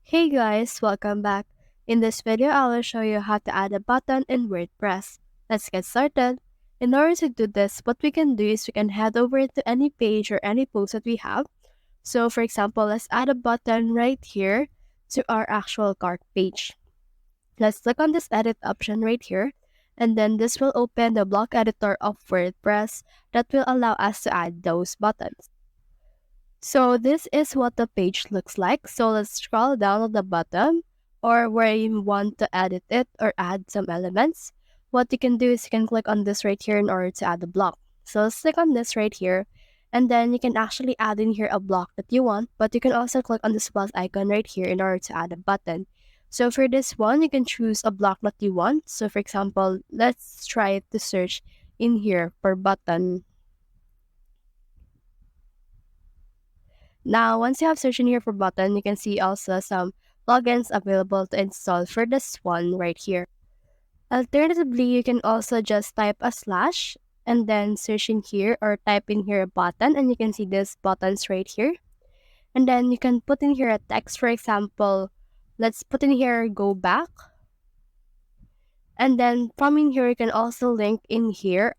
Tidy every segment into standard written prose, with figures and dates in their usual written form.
Hey guys, welcome back. In this video, I will show you how to add a button in WordPress. Let's get started. In order to do this, what we can do is we can head over to any page or any post that we have. So for example, let's add a button right here to our actual cart page. Let's click on this edit option right here, and then this will open the block editor of WordPress that will allow us to add those buttons. So this is what the page looks like. So let's scroll down at the bottom or where you want to edit it or add some elements. What you can do is you can click on this right here in order to add a block. So let's click on this right here, and then you can actually add in here a block that you want, but you can also click on this plus icon right here in order to add a button. So for this one, you can choose a block that you want. So for example, let's try to search in here for button. Now, once you have searched in here for button, you can see also some plugins available to install for this one right here. Alternatively, you can also just type a slash and then search in here or type in here a button, and you can see these buttons right here. And then you can put in here a text, for example, let's put in here go back. And then from in here, you can also link in here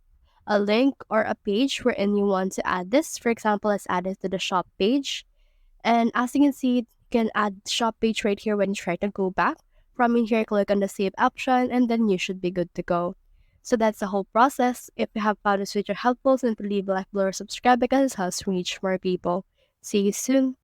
a link or a page wherein you want to add this. For example, let's add it to the shop page. And as you can see, you can add shop page right here when you try to go back. From in here, click on the save option, and then you should be good to go. So that's the whole process. If you have found this video helpful, simply leave a like below or subscribe because it helps reach more people. See you soon.